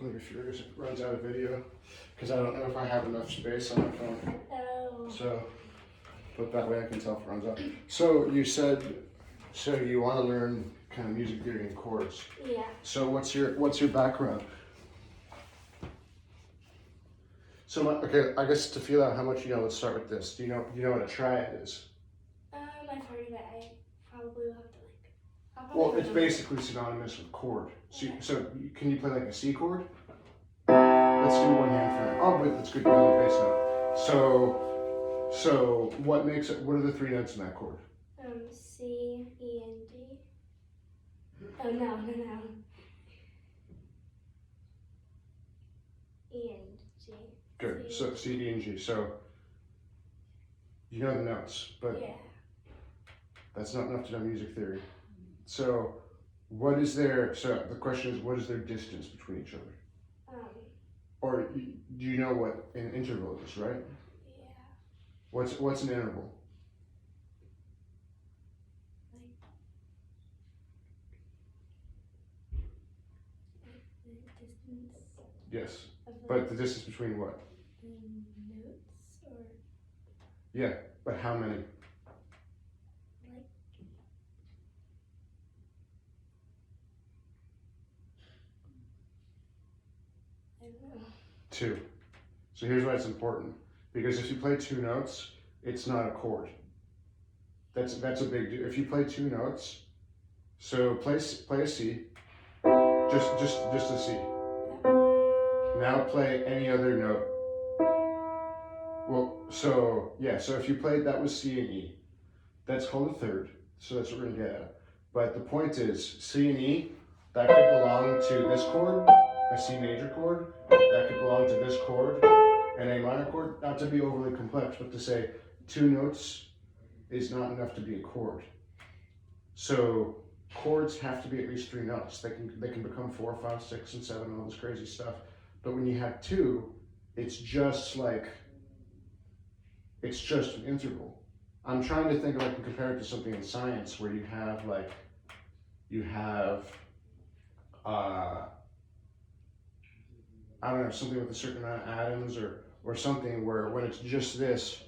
Let me figure if it runs out of video, because I don't know if I have enough space on my phone. Oh. So, but that way I can tell if it runs out. So you said, so you want to learn kind of music theory and chords. Yeah. So what's your background? So okay, I guess to feel out how much you know, let's start with this. Do you know what a triad is? I've heard of it. I probably will have to Well, it's basically synonymous with chord. So can you play like a C chord? Let's do one hand for now. Oh, but that's good. You're on the bass note. So what makes it? What are the three notes in that chord? C, E, and D. Oh no. E and G. Good. So C, D, and G. So you know the notes, but yeah. that's not enough to know music theory. So what is their? So the question is, what is their distance between each other? Or do you know what an interval is, right? Yeah. What's an interval? Like the distance. Yes, Of but the distance between what? Notes or. Yeah, but how many? Like. I don't know. Two. So here's why it's important. Because if you play two notes, it's not a chord. That's a big deal. If you play two notes, so play a C, just a C. Now play any other note. Well, so yeah, so if you played that was C and E, that's called a third. So that's what we're gonna get at. But the point is, C and E, that could belong to this chord, a C major chord. That could belong to this chord, an A minor chord. Not to be overly complex, but to say two notes is not enough to be a chord. So chords have to be at least three notes. They can become 4, 5, 6, and 7, all this crazy stuff. But when you have two, it's just an interval. I'm trying to think if I can compare it to something in science where you have I don't know, something with a certain amount of atoms or something where when it's just this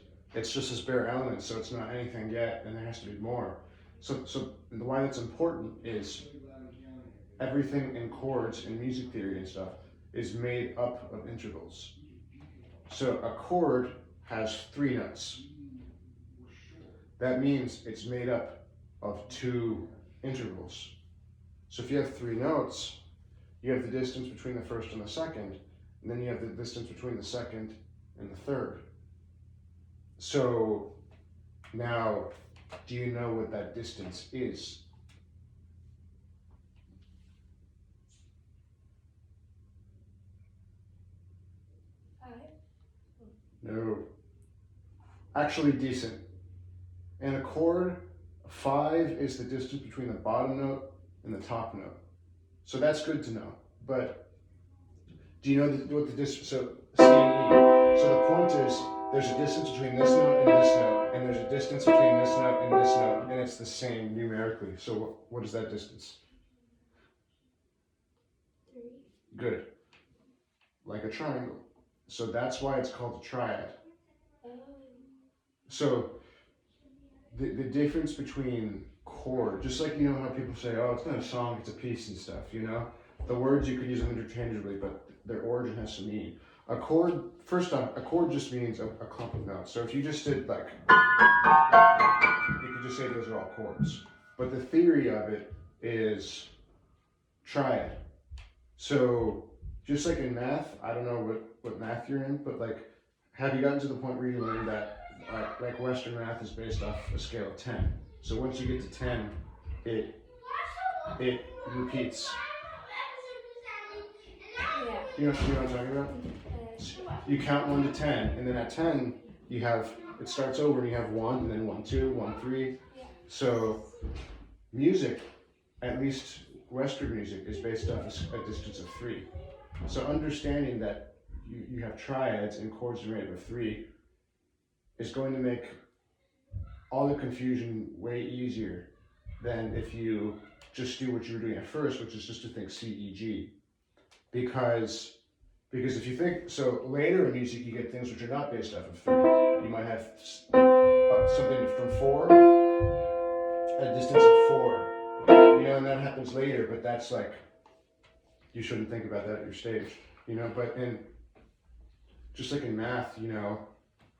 bare element, so it's not anything yet, and there has to be more. So why that's important is everything in chords and music theory and stuff is made up of intervals. So a chord has three notes. That means it's made up of two intervals. So if you have three notes, you have the distance between the first and the second, and then you have the distance between the second and the third. So now, do you know what that distance is? No. Actually decent. In a chord, 5 is the distance between the bottom note and the top note. So that's good to know. But do you know what the distance, so C and E. So the point is, there's a distance between this note and this note, and there's a distance between this note and this note, and it's the same numerically. So what is that distance? 3. Good. Like a triangle. So that's why it's called a triad. Oh. So the difference between chord, just like you know how people say, oh, it's not a song, it's a piece and stuff, you know? The words, you could use them interchangeably, but their origin has to mean. A chord, first off, a chord just means a clump of notes. So if you just did like, you could just say those are all chords. But the theory of it is triad. So just like in math, I don't know what math you're in, but like, have you gotten to the point where you learned that like Western math is based off a scale of 10? So once you get to 10, it repeats. Yeah. You know what I'm talking about? You count 1 to 10, and then at 10, you have, it starts over and you have 1, and then 1, 2, 1, 3. Yeah. So music, at least Western music, is based off a distance of 3. So understanding that you have triads and chords are made up of 3 is going to make all the confusion way easier than if you just do what you were doing at first, which is just to think C, E, G. because if you think so, later in music you get things which are not based off of three. You might have something from four at a distance of four, and that happens later. But that's like you shouldn't think about that at your stage, But in just like in math,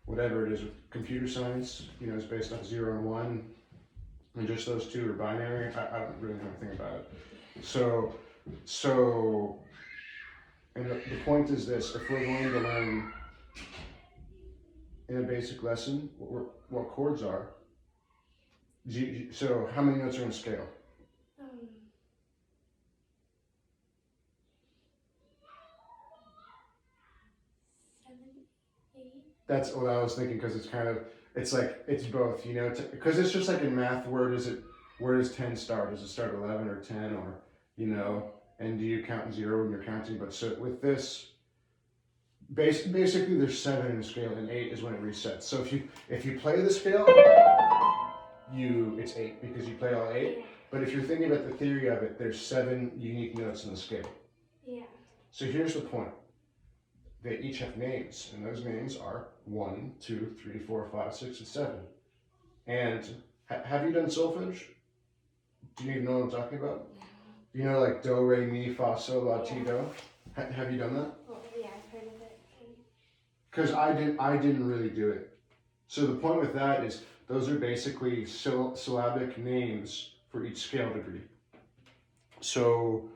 whatever it is with computer science, is based off 0 and 1, and just those two are binary. I don't really know anything about it. So, and the point is this: if we're going to learn in a basic lesson what chords are, so how many notes are in a scale? 7, 8. That's what I was thinking, because it's like it's both, because it's just like in math, where does 10 start? Does it start 11 or 10, or and do you count 0 when you're counting? But so with this, basically there's 7 in the scale, and 8 is when it resets. So if you play the scale, it's 8 because you play all 8. Yeah. But if you're thinking about the theory of it, there's 7 unique notes in the scale. Yeah. So here's the point. They each have names, and those names are 1, 2, 3, 4, 5, 6, and 7. And have you done solfege? Do you even know what I'm talking about? Like do, re, mi, fa, sol, la, ti, do. Have you done that? Well, yeah, I've heard of it. Because I didn't really do it. So the point with that is those are basically syllabic names for each scale degree. So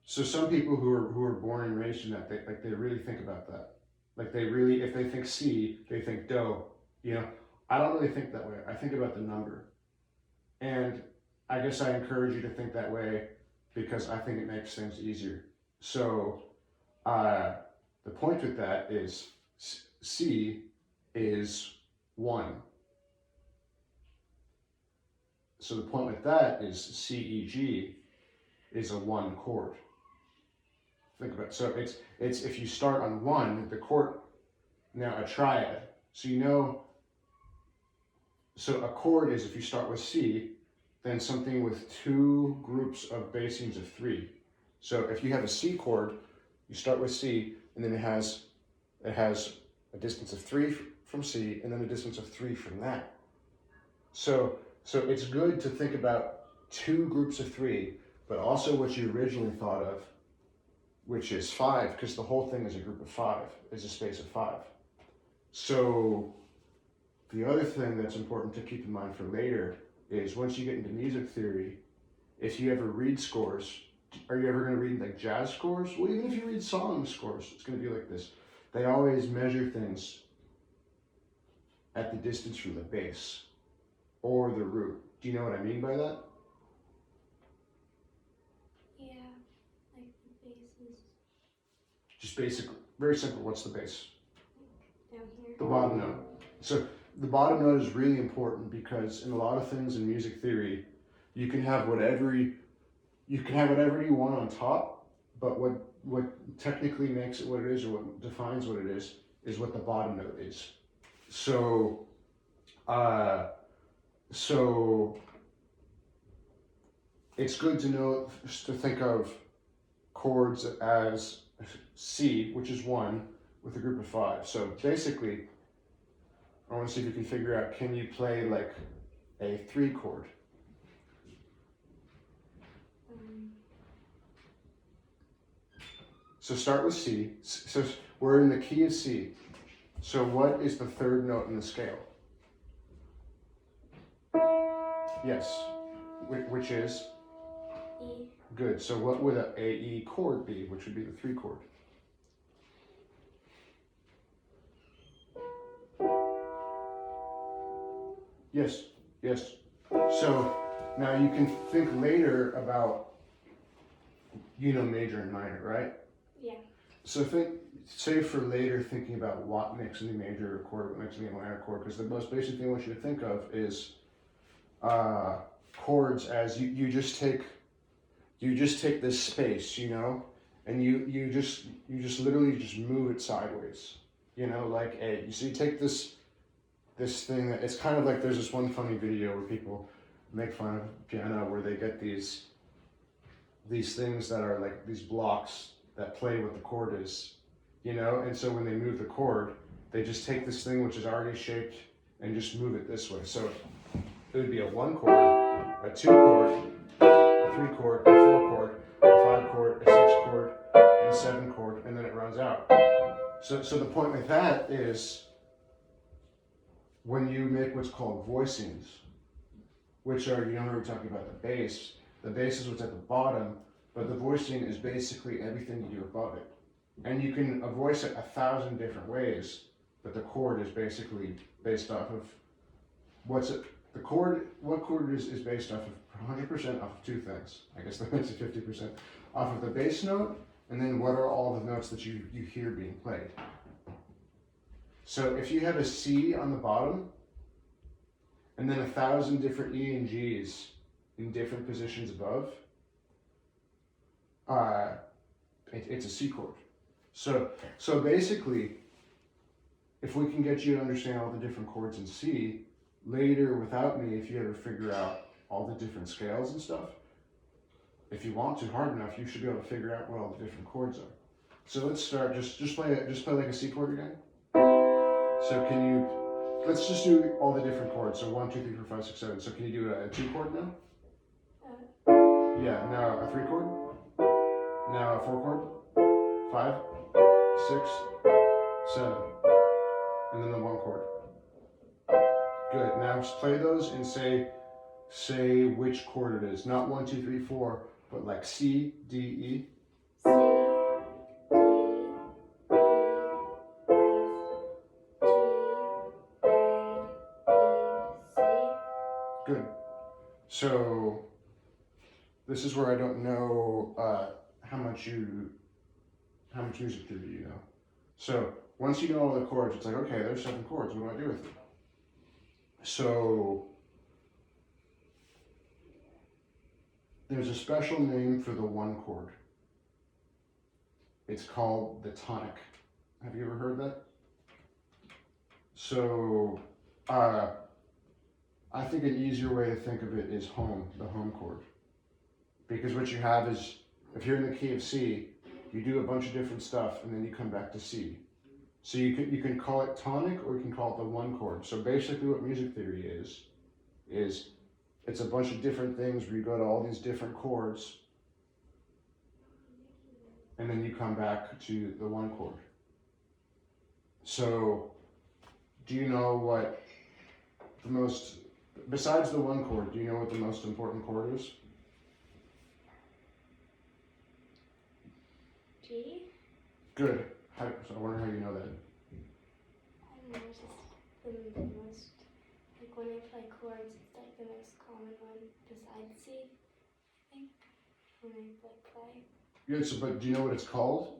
some people who are born and raised in that, they really think about that. Like if they think C, they think do. I don't really think that way. I think about the number. And I guess I encourage you to think that way because I think it makes things easier. So the point with that is C is 1. So the point with that is C, E, G is a 1 chord. Think about it. So it's if you start on 1, the chord, now a triad. So a chord is if you start with C, then something with 2 groups of basings of 3. So if you have a C chord, you start with C, and then it has a distance of 3 from C, and then a distance of 3 from that. So it's good to think about 2 groups of 3, but also what you originally thought of, which is 5, because the whole thing is a group of 5, is a space of 5. So the other thing that's important to keep in mind for later is once you get into music theory, if you ever read scores, are you ever going to read like jazz scores? Well, even if you read song scores, it's going to be like this. They always measure things at the distance from the bass or the root. Do you know what I mean by that? Yeah, like the bass is Just basically, very simple. What's the bass? down here. The bottom note. So the bottom note is really important because in a lot of things in music theory, you can have whatever you want on top, but what technically makes it what it is, or what defines what it is what the bottom note is. So it's good to know, to think of chords as C, which is 1, with a group of 5. So basically, I want to see if you can figure out, can you play like a 3 chord? So start with C. So we're in the key of C. So what is the 3rd note in the scale? Yes, which is? E. Good. So what would a E chord be, which would be the 3 chord? Yes. So now you can think later about, major and minor, right? Yeah. So say for later thinking about what makes me a major chord, what makes me a minor chord, because the most basic thing I want you to think of is chords as you just take this space, and you just literally just move it sideways, like A. So you take this thing that it's kind of like, there's this one funny video where people make fun of piano where they get these these things that are like these blocks that play what the chord is, you know? And so when they move the chord, they just take this thing which is already shaped and just move it this way. So it would be a 1 chord, a 2 chord, a 3 chord, a 4 chord, a 5 chord, a 6 chord, and a 7 chord, and then it runs out. So the point with that is when you make what's called voicings, which are, you know, we were talking about the bass. The bass is what's at the bottom, but the voicing is basically everything you do above it. And you can voice it 1,000 different ways, but the chord is basically based off of what's it. The chord, what chord is based off of 100% off of 2 things. I guess that makes it 50%. Off of the bass note, and then what are all the notes that you hear being played. So if you have a C on the bottom, and then 1,000 different E and Gs in different positions above, it's a C chord. So basically, if we can get you to understand all the different chords in C, later without me, if you ever figure out all the different scales and stuff, if you want to hard enough, you should be able to figure out what all the different chords are. So let's start, just play like a C chord again. So can you, let's just do all the different chords. So 1, 2, 3, 4, 5, 6, 7. So can you do a 2 chord now? Yeah, now a 3 chord. Now a 4 chord. 5, 6, 7. And then the 1 chord. Good. Now just play those and say which chord it is. Not 1, 2, 3, 4, but like C, D, E. C, D, E, F, G, A, B, C. Good. So this is where I don't know how much music theory you know. So once you know all the chords, it's like, okay, there's 7 chords. What do I do with them? So there's a special name for the 1 chord. It's called the tonic. Have you ever heard that? So I think an easier way to think of it is home, the home chord. Because what you have is, if you're in the key of C, you do a bunch of different stuff and then you come back to C. So you can call it tonic or you can call it the 1 chord. So basically what music theory is it's a bunch of different things where you go to all these different chords and then you come back to the 1 chord. So do you know what the most, besides the 1 chord, do you know what the most important chord is? G. Good. So I wonder how you know that. I don't know, it's just the most, like when I play chords, it's like the most common one besides C, I think, when I play. Good, so, but do you know what it's called?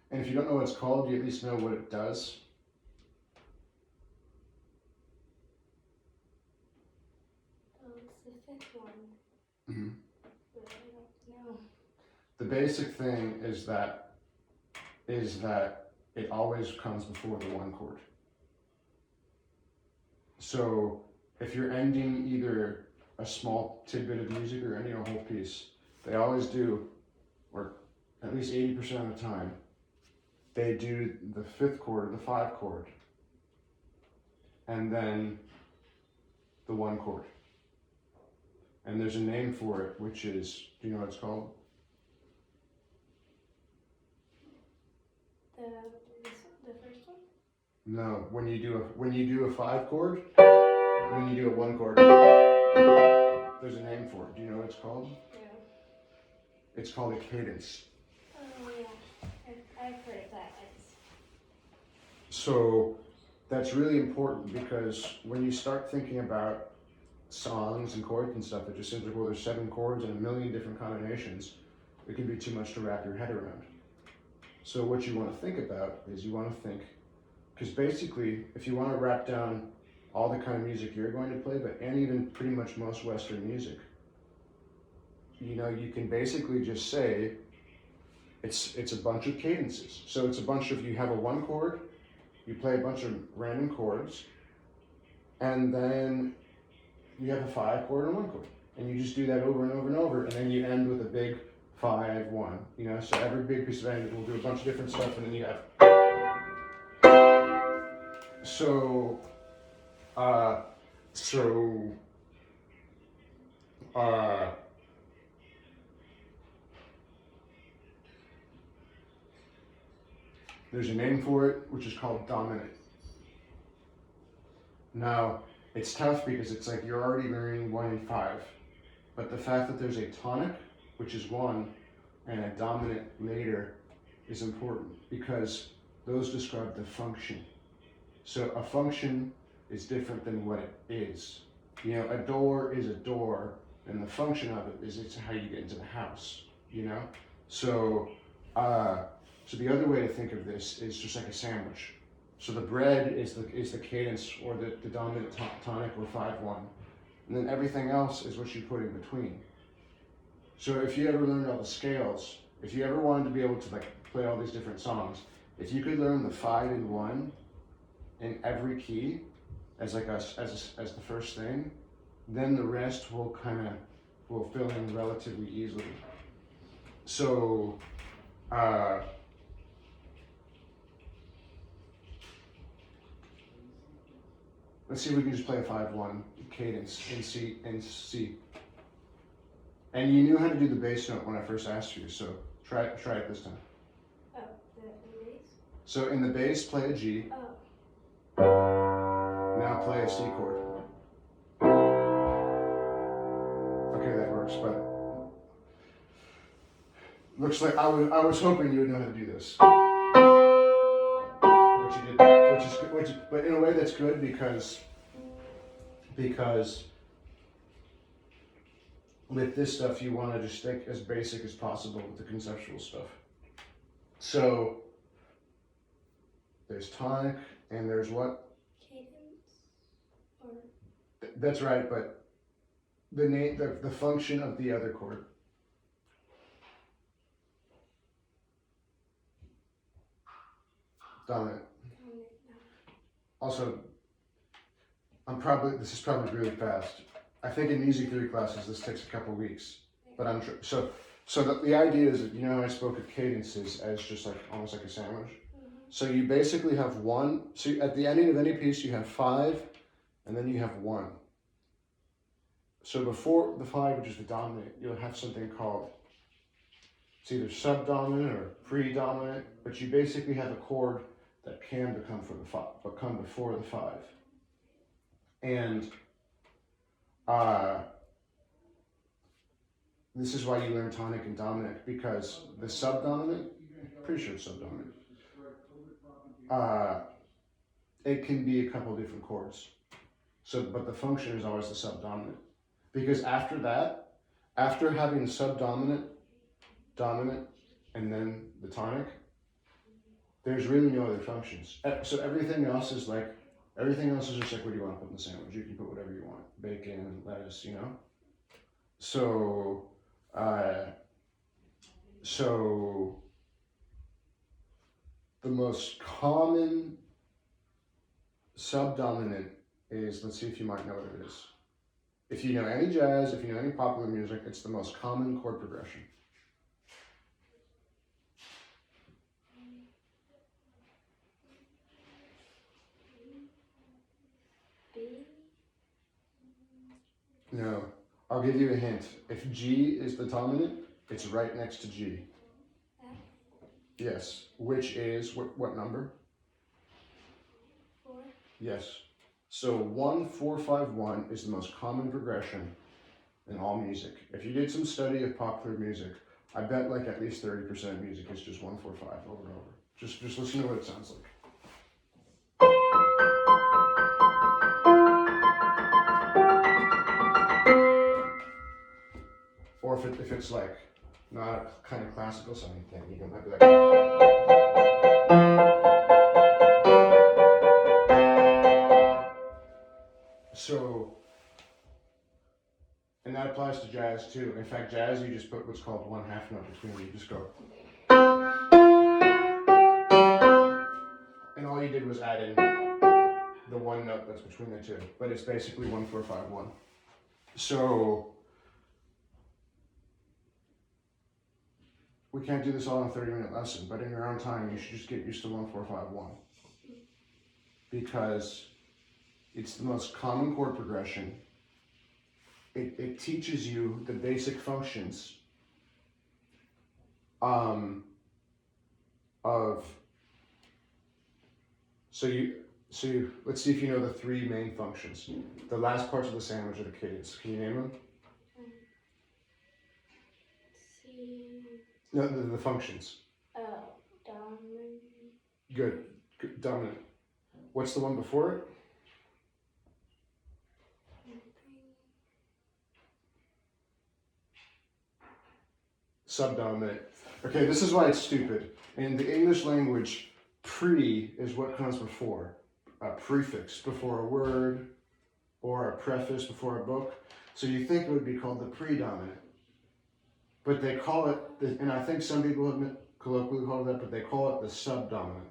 And if you don't know what it's called, do you at least know what it does? Oh, it's the 5th one. Mm-hmm. But I don't know. The basic thing is that it always comes before the 1 chord. So if you're ending either a small tidbit of music or ending a whole piece, they always do, or at least 80% of the time, they do the 5th chord or the 5 chord, and then the 1 chord. And there's a name for it, which is, do you know what it's called? The first one? No, when you do a 5 chord, when you do a 1 chord, there's a name for it. Do you know what it's called? Yeah. It's called a cadence. Oh yeah, I've heard of that. So that's really important because when you start thinking about songs and chords and stuff, it just seems like, well, there's 7 chords and a million different combinations. It can be too much to wrap your head around. So what you want to think about is you want to think, because basically, if you want to wrap down all the kind of music you're going to play, and even pretty much most Western music, you know, you can basically just say it's a bunch of cadences. So it's a bunch of, you have a 1 chord, you play a bunch of random chords, and then you have a 5 chord and 1 chord. And you just do that over and over and over, and then you end with a big 5-1. You know, so every big piece of band will do a bunch of different stuff, and then you have. So, uh, so, uh, there's a name for it, which is called dominant. Now, it's tough because it's like you're already learning 1 and 5, but the fact that there's a tonic, which is 1, and a dominant later is important because those describe the function. So a function is different than what it is. You know, a door is a door, and the function of it is it's how you get into the house. You know, so so the other way to think of this is just like a sandwich. So the bread is the cadence or the dominant tonic or 5-1, and then everything else is what you put in between. So if you ever learned all the scales, if you ever wanted to be able to like play all these different songs, if you could learn the 5 and 1 in every key as like as the first thing, then the rest will fill in relatively easily. So let's see if we can just play a 5-1 cadence in C. And you knew how to do the bass note when I first asked you, so try it this time. Oh, the bass? So in the bass, play a G. Oh. Now play a C chord. Okay, that works, but looks like I was hoping you would know how to do this. But you didn't, but in a way that's good because with this stuff you want to just think as basic as possible with the conceptual stuff. So there's tonic and there's what? Cadence? Or... That's right, but the function of the other chord. Dominant. Also, this is probably really fast. I think in music theory classes this takes a couple weeks, but I'm sure. So the idea is that, you know how I spoke of cadences as just like almost like a sandwich. So you basically have 1. So at the ending of any piece you have 5, and then you have 1. So before the 5, which is the dominant, you'll have something called, it's either subdominant or predominant, but you basically have a chord that can become before the 5. And this is why you learn tonic and dominant, because the subdominant, pretty sure it's subdominant, it can be a couple different chords. So, but the function is always the subdominant. Because after that, after having subdominant, dominant, and then the tonic, there's really no other functions. So everything else is just like, what do you want to put in the sandwich? You can put whatever you want. Bacon, lettuce, you know? So the most common subdominant is, let's see if you might know what it is. If you know any jazz, if you know any popular music, it's the most common chord progression. No, I'll give you a hint. If G is the dominant, it's right next to G. Yes, which is, what number? 4. Yes. So 1, 4, 5, 1 is the most common progression in all music. If you did some study of popular music, I bet like at least 30% of music is just 1, 4, 5 over and over. Just listen to what it sounds like. Or if it's like not a kind of classical sounding thing, you might be like. So, and that applies to jazz too. In fact, jazz, you just put what's called 1 half note between. You just go. And all you did was add in the 1 note that's between the 2. But it's basically 1, 4, 5, 1. So, we can't do this all in a 30-minute lesson, but in your own time, you should just get used to 1-4-5-1 because it's the most common chord progression. It teaches you the basic functions of so you let's see if you know the three main functions. The last parts of the sandwich are the cadence. Can you name them? C. No, the functions. Dominant. Good. Dominant. What's the one before it? Subdominant. Okay, this is why it's stupid. In the English language, pre is what comes before. A prefix before a word or a preface before a book. So you think it would be called the predominant. But they call it, and I think some people have colloquially called it that, but they call it the subdominant.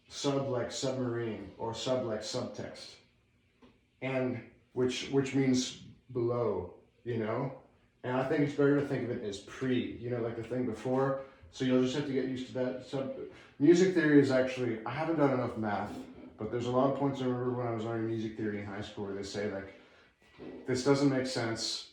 Sub like submarine or sub like subtext. And which means below, you know? And I think it's better to think of it as pre, you know, like the thing before. So you'll just have to get used to that. Music theory is actually, I haven't done enough math, but there's a lot of points I remember when I was learning music theory in high school where they say like, this doesn't make sense.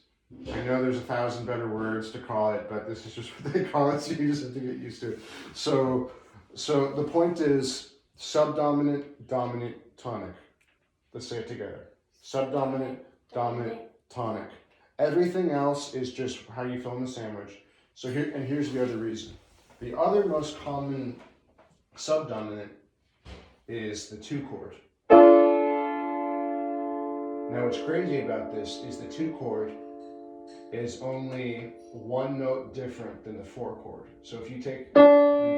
I know there's 1,000 better words to call it, but this is just what they call it, so you just have to get used to it. So the point is subdominant, dominant, tonic. Let's say it together. Subdominant, dominant, tonic. Everything else is just how you fill in the sandwich. So here's the other reason. The other most common subdominant is the 2 chord. Now what's crazy about this is the 2 chord is only 1 note different than the 4 chord. So if you take the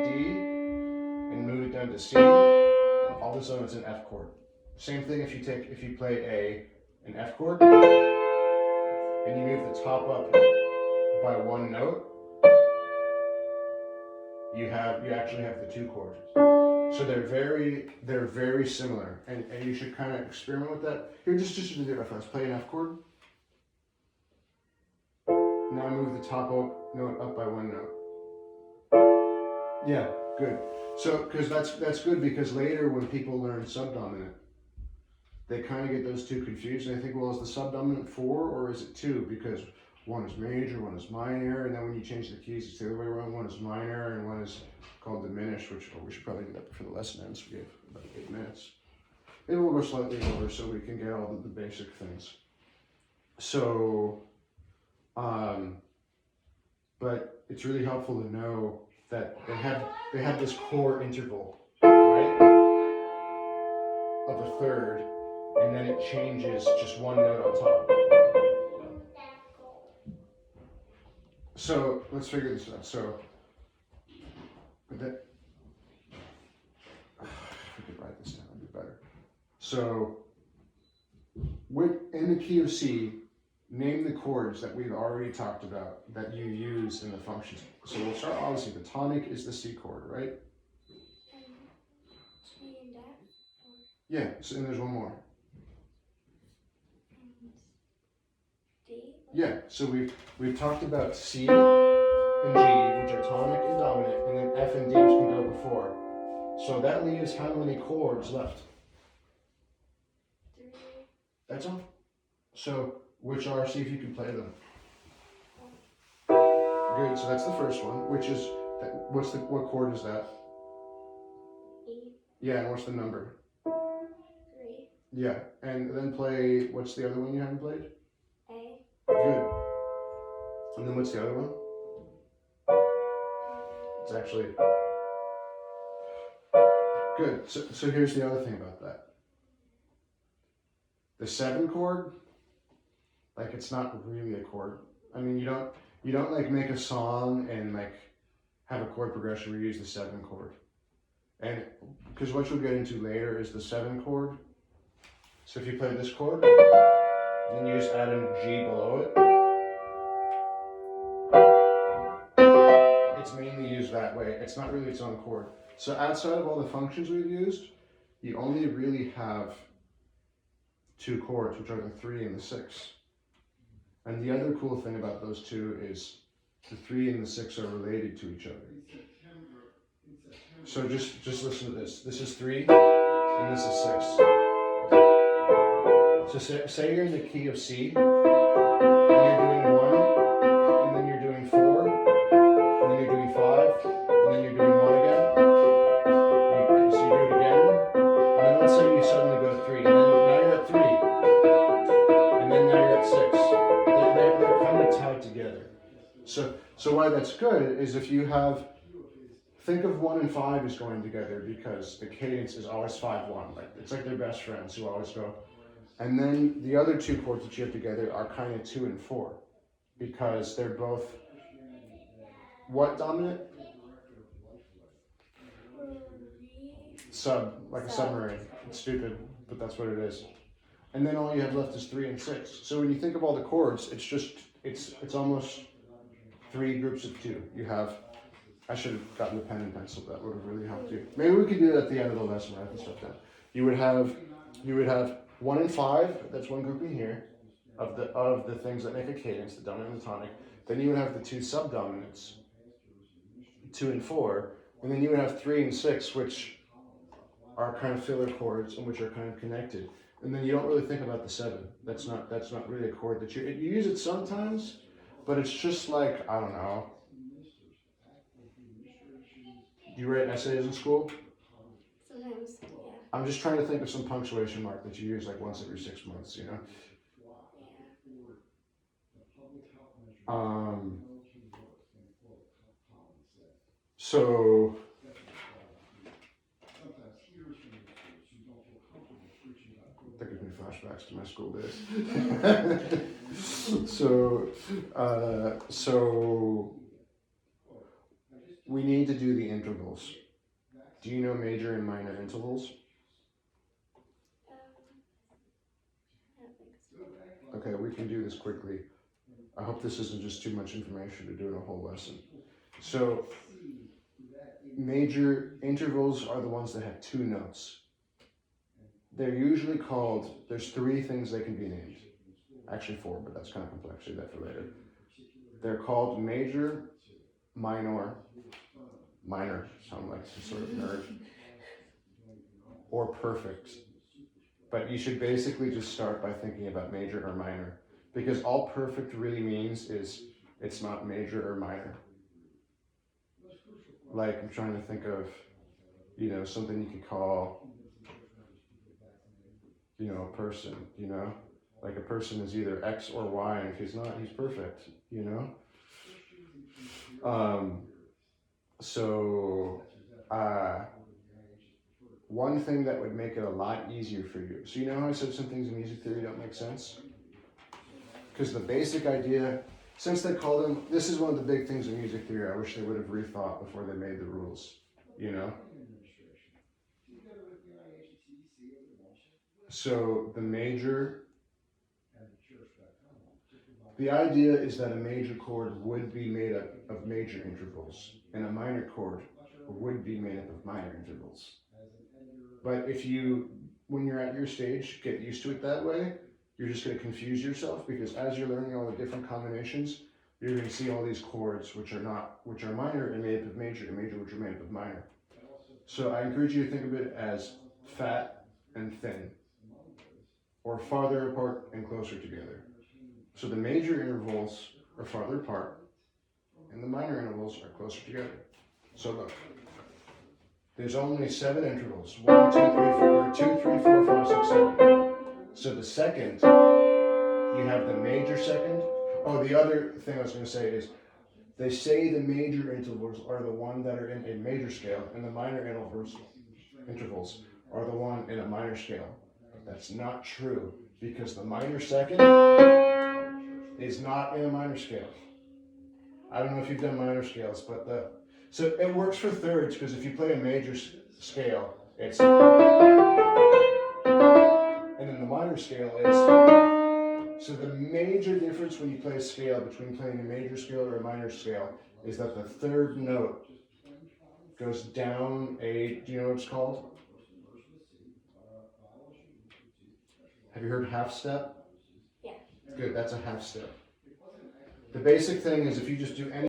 D and move it down to C, all of a sudden it's an F chord. Same thing if you play an F chord and you move the top up by 1 note, you actually have the 2 chord. So they're very similar, and you should kind of experiment with that. Here, just do it real fast. Play an F chord. Now move the top note up by 1 note. Yeah, good. So, because that's good, because later when people learn subdominant, they kind of get those two confused, and they think, well, is the subdominant 4 or is it 2? Because one is major, one is minor, and then when you change the keys, it's the other way around. One is minor and one is called diminished, which we should probably do that before the lesson ends. We have about 8 minutes. Maybe we'll go slightly over so we can get all the basic things. So, but it's really helpful to know that they have this core interval, right, of a third, and then it changes just 1 note on top. So let's figure this out. So, if we could write this down, it'd be better. So, in the key of C, name the chords that we've already talked about that you use in the functions. So we'll start, obviously, the tonic is the C chord, right? G and F. Yeah, so, and there's one more. D. Yeah, so we've talked about C and G, which are tonic and dominant, and then F and D, which can go before. So that leaves how many chords left? 3. That's all. So, which are, see if you can play them. Good, so that's the first one, which is, what chord is that? E. Yeah, and what's the number? 3. Yeah, and then play, what's the other one you haven't played? A. Good. And then what's the other one? It's actually, good, so here's the other thing about that. The 7 chord, like it's not really a chord. I mean, you don't like make a song and like have a chord progression where you use the 7 chord. And because what you'll get into later is the 7 chord. So if you play this chord, then you just add a G below it. It's mainly used that way. It's not really its own chord. So outside of all the functions we've used, you only really have 2 chords, which are the 3 and the 6. And the other cool thing about those two is the 3 and the 6 are related to each other. So just listen to this. This is 3 and this is 6. So say you're in the key of C and you're doing 1 and then you're doing 4 and then you're doing 5 and then you're doing 1 again. So you do it again. And then let's say you suddenly go to 3 and then now you're at 3 and then now you're at 6. They're kind of tied together. So why that's good is if you have, think of 1 and 5 as going together because the cadence is always 5-1. Like it's like they're best friends who always go. And then the other 2 chords that you have together are kind of 2 and 4 because they're both what dominant? Sub, like a submarine. It's stupid, but that's what it is. And then all you have left is 3 and 6. So when you think of all the chords, it's almost 3 groups of 2. You have, I should have gotten a pen and pencil. That would have really helped you. Maybe we could do it at the end of the lesson, write this stuff down. You would have 1 and 5. That's one grouping here of the things that make a cadence, the dominant and the tonic. Then you would have the 2 subdominants, 2 and 4, and then you would have 3 and 6, which are kind of filler chords and which are kind of connected. And then you don't really think about the 7. That's not really a chord that you use it sometimes, but it's just like, I don't know. Do you write essays in school? Sometimes, yeah. I'm just trying to think of some punctuation mark that you use like once every 6 months, you know? So that gives me flashbacks to my school days. So we need to do the intervals. Do you know major and minor intervals? I don't think so. Okay, we can do this quickly. I hope this isn't just too much information to do in a whole lesson. So major intervals are the ones that have 2 notes. They're usually called, there's 3 things they can be named. Actually 4, but that's kind of complex, leave that for later. They're called major, minor, sound like some sort of nerd, or perfect. But you should basically just start by thinking about major or minor, because all perfect really means is it's not major or minor. Like, I'm trying to think of, you know, something you could call, you know, a person, you know? Like a person is either X or Y, and if he's not, he's perfect, you know? One thing that would make it a lot easier for you. So you know how I said some things in music theory don't make sense? Because the basic idea, since they call them, this is one of the big things in music theory I wish they would have rethought before they made the rules, you know? So the major, the idea is that a major chord would be made up of major intervals, and a minor chord would be made up of minor intervals. But if you, when you're at your stage, get used to it that way, you're just going to confuse yourself, because as you're learning all the different combinations, you're going to see all these chords which are minor and made up of major, and major which are made up of minor. So I encourage you to think of it as fat and thin, or farther apart and closer together. So the major intervals are farther apart, and the minor intervals are closer together. So look, there's only 7 intervals. 1, 2, 3, 4, 2, 3, 4, 5, 6, 7. So the second, you have the major second. Oh, the other thing I was going to say is, they say the major intervals are the one that are in a major scale, and the minor intervals are the one in a minor scale. But that's not true, because the minor second is not in a minor scale. I don't know if you've done minor scales, but so it works for thirds, because if you play a major scale, it's, and then the minor scale is, so the major difference when you play a scale between playing a major scale or a minor scale is that the third note goes down a, do you know what it's called? Have you heard half step? Yeah. Good, that's a half step. The basic thing is if you just do any